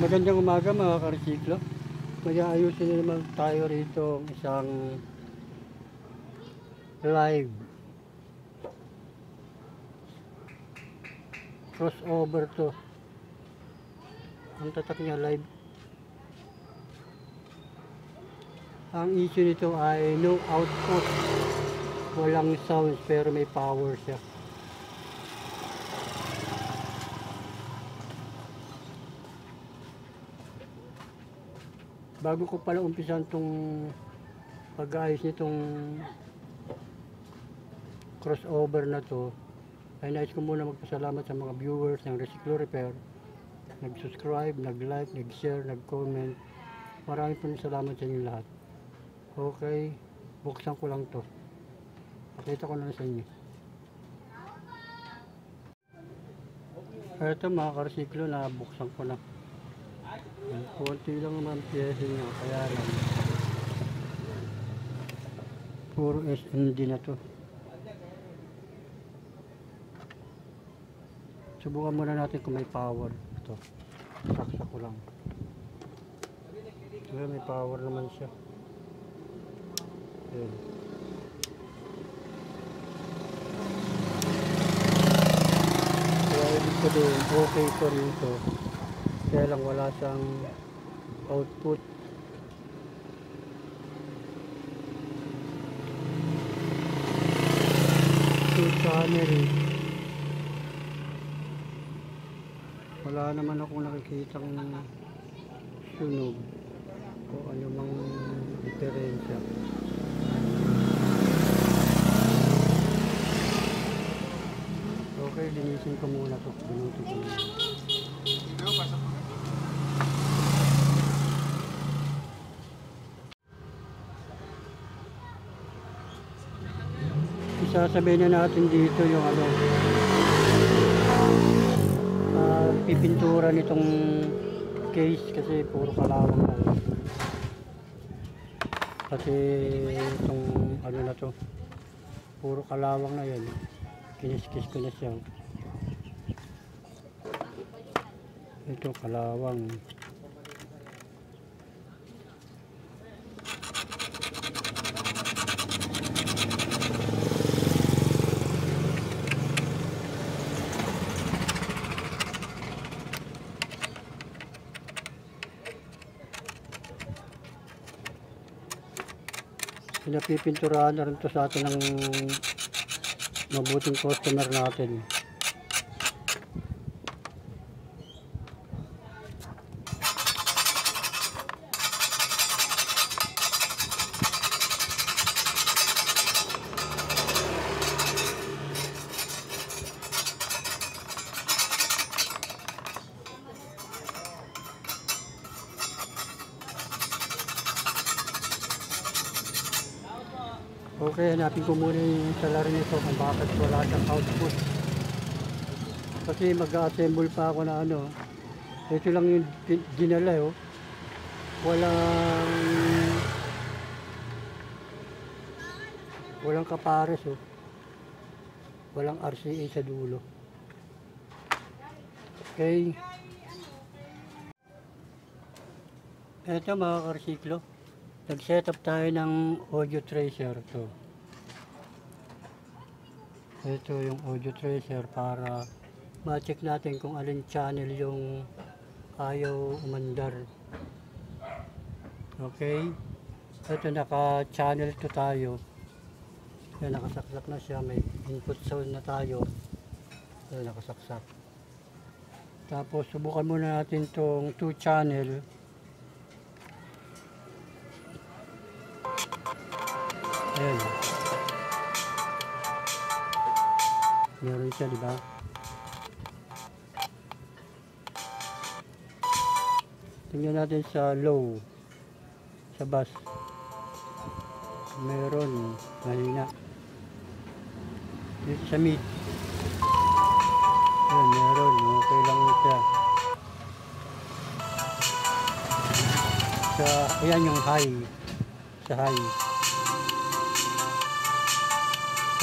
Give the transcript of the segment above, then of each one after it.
Magandang umaga mga ka-resiklo. May ayusin na naman tayo rito isang live crossover to. Ang tatak niya live. Ang issue nito ay no output. Walang sounds pero may power siya. Bago ko pala umpisan itong pag-aayos nitong crossover na to, ay nais ko muna magpasalamat sa mga viewers ng Resiklo Repair. Nag-subscribe, nag-like, nag-share, nag-comment. Maraming po salamat sa inyo lahat. Okay, buksan ko lang to. Pakita ko na sa inyo. Ito mga ka-resiklo, na buksan ko na. Kunti lang naman piyesa niya, kaya lang puro SMD na to. Subukan muna natin kung may power. Ito, saksak ko lang. Kaya may power naman siya. Ayan. Kaya ibig sabihin okay ko rito, kaya lang wala siyang output. Two channel, wala naman akong nakikitang sunog o ano mang diferensya. Okay, linisin ko muna ito. Binuti ko muna. Isasabihin na natin dito yung ano, pipintura nitong case kasi puro kalawang lang. Kasi itong ano na to, puro kalawang na yan. Kiniskis ko na siya. Ito kalawang. Pinapipinturahan na rin to sa atin ng mabuting customer natin. Okay, hanapin ko muna yung salary nito kung bakit wala siyang output. Kasi mag-assemble pa ako na ano. Ito lang yung dinala oh. Walang kapares oh. Walang RCA sa dulo. Okay. Ito mga ka-resiklo. Nag-setup tayo ng audio tracer to. Ito yung audio tracer para ma-check natin kung alin channel yung ayaw umandar. Okay. Ito naka-channel to tayo. Yan, nakasaksak na siya. May input sound na tayo. Yan, nakasaksak. Tapos subukan muna natin tong 2 channel. Ayan. Meron siya, di ba? Tingnan natin sa low. Sa bass. Meron. Mahina. Dito sa mid. Ayan, meron. Okay lang siya. Ayan yung high. Sa high.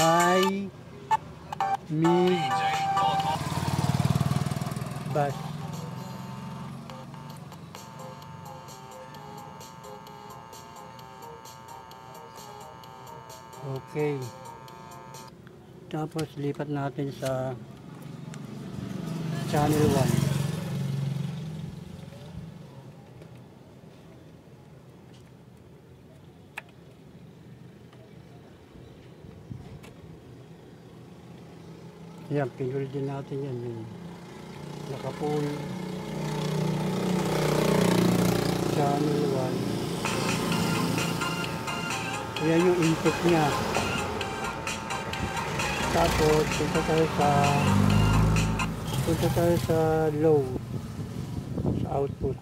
High, mid, bass. Okay. Tapos lipat natin sa channel 1. Yan, pinul din natin yan. Naka-full channel 1. Yan yung input niya. Tapos punta tayo sa low, sa output.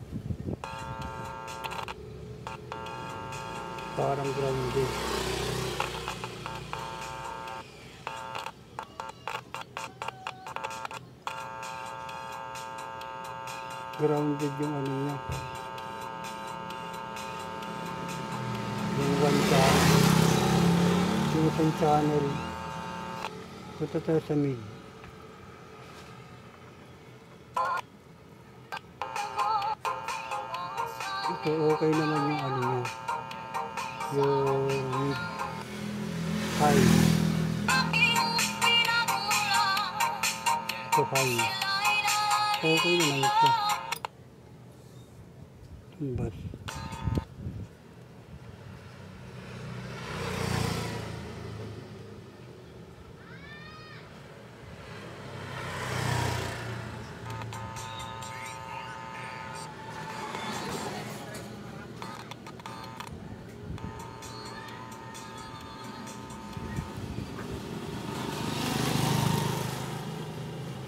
Parang grounded. Grounded yung ano niya. Yung one channel. Yung isang channel. Punta tayo sa mid. Ito okay naman yung ano niya. Yung mid high. Ito high. Okay naman ito. Bas.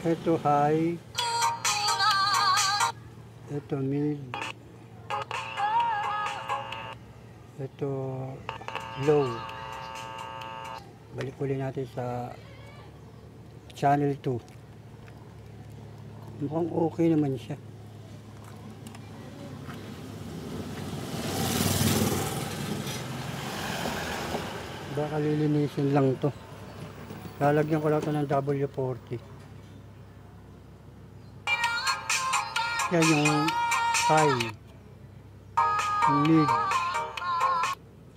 Ito high. Ito mid. Ito low. Balik ulit natin sa channel 2. Mukhang okay naman siya. Baka lilinisin lang to. Lalagyan ko lang to ng W40. Yan yung high, mid,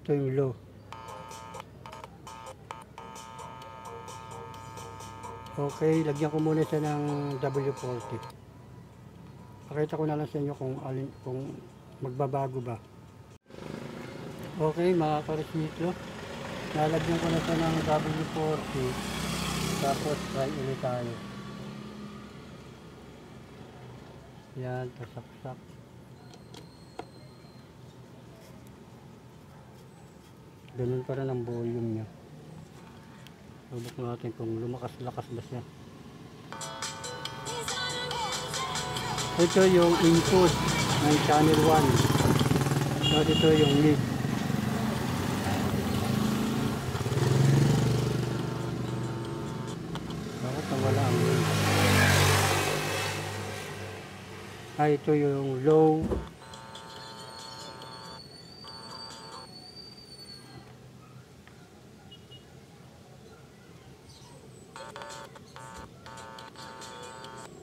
ito yung low. Okay, lagyan ko muna siya ng W40. Pakita ko na lang sa inyo kung magbabago ba. Okay mga karismitlo, lalagyan ko na siya ng W40. Tapos try ulit tayo. Yan, tasaksak. Ganun pa rin ang volume niya. Subok natin kung lumakas-lakas ba siya. Ito yung input ng channel 1. So ito yung mid. Bakit nawala ang mid? Ito yung low.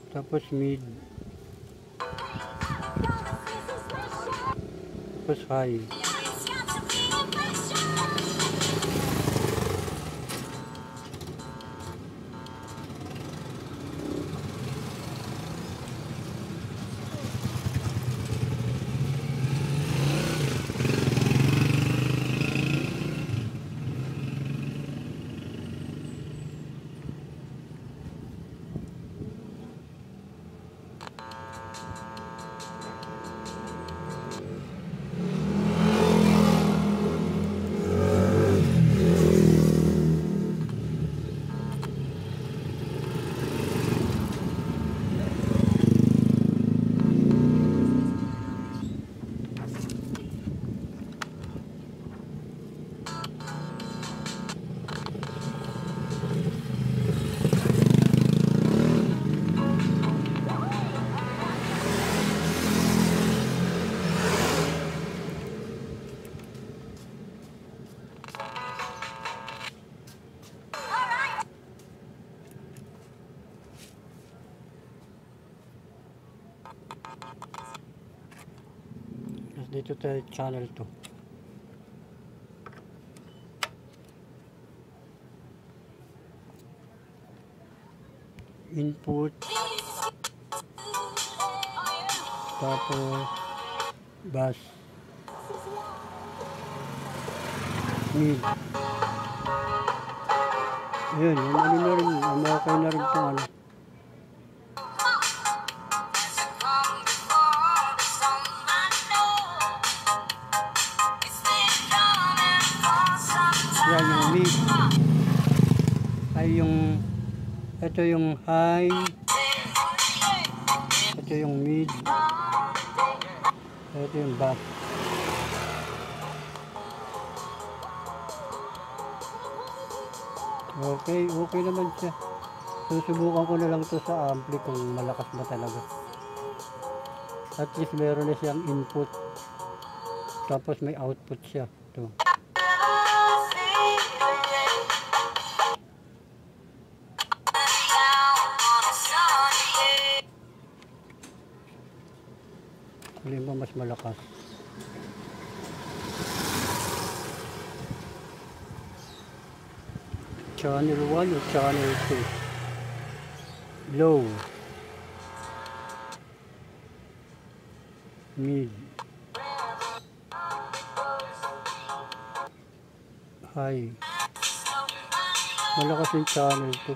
Tapos mid. Tapos high. Dito tayo channel 2. input, tapos bass, mid. Yun, yung ano na rin, okay na rin itong ano. Yan yung mid. Ay yung, ito yung high, ito yung mid, ito yung bass. Okay, okay naman siya. Susubukan ko na lang to sa ampli kung malakas ba talaga. At least meron na siyang input. Tapos may output siya. Ito. Alin ba mas malakas? Channel 1 o channel 2? Low, mid, high. Malakas yung channel 2.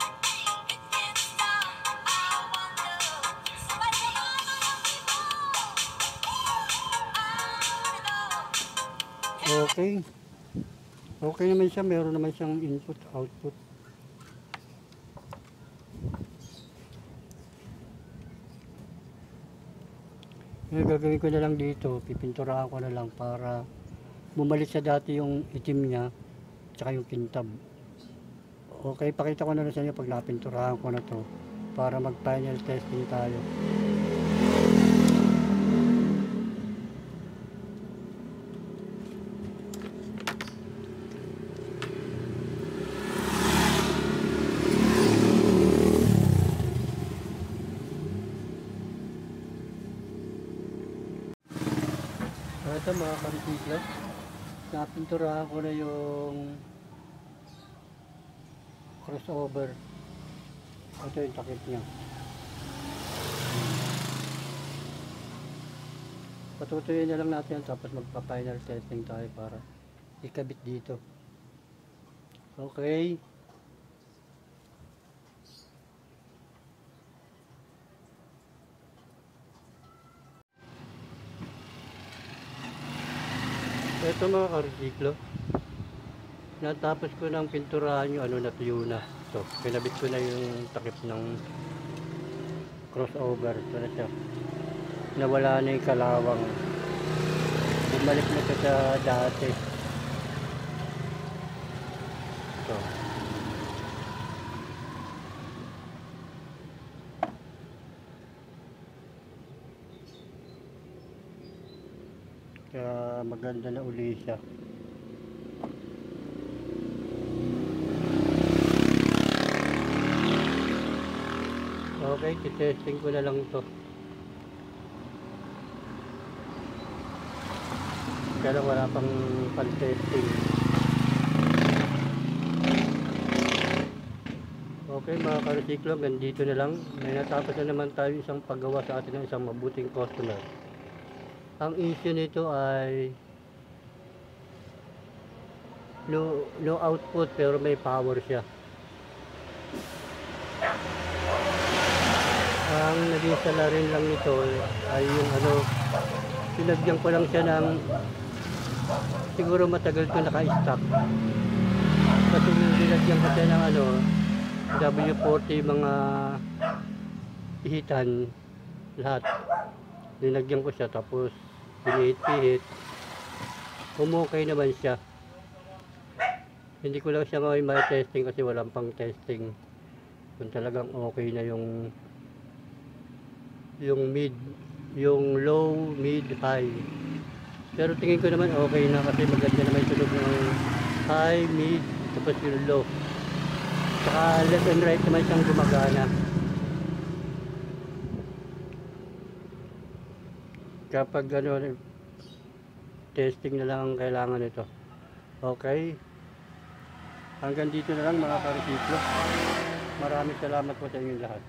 Okay. Okay naman siya, meron naman siyang input, output. Yung gagawin ko na lang dito, pipinturahan ko na lang para bumalik sa dati yung itim niya, tsaka yung kintab. Okay, pakita ko na lang sa inyo pag napinturahan ko na to para mag final testing tayo. Ito mga karikiklas, napinturahan ko na yung crossover. Ito yung takip niya. Patutuyin na lang natin tapos magpa-final testing tayo para ikabit dito. Okay. Ito mga kariklo, natapos ko ng pinturahan yung ano, natuyo na. So, pinabit ko na yung takip ng crossover. Ito na siya. Nawala na yung kalawang. Bumalik na siya sa dati. So. Kaya maganda na uli siya. Okay, testing ko na lang to. Kaya wala pang pan-testing. Okay mga karesiklo, ganito na lang. May natapos na naman tayo isang paggawa sa atin ng isang mabuting customer. Ang issue nito ay no output pero may power siya. Ang naging salarin lang nito ay yung ano, sinagyan ko lang siya ng, siguro matagal ko naka-stock. Kasi sinagyan ko siya ng ano, W40 mga pihitan lahat. Nilagyan ko siya tapos pinihit-pihit. Okay naman siya. Hindi ko lang siya ngayon may testing kasi walang pang testing. Kung talagang okay na yung mid, yung low, mid, high. Pero tingin ko naman okay na kasi maganda naman yung tunog ng high, mid, tapos yung low. Saka left and right naman siyang gumagana. Kapag ano, testing na lang ang kailangan nito. Okay. Hanggang dito na lang mga karesiklo. Maraming salamat po sa inyong lahat.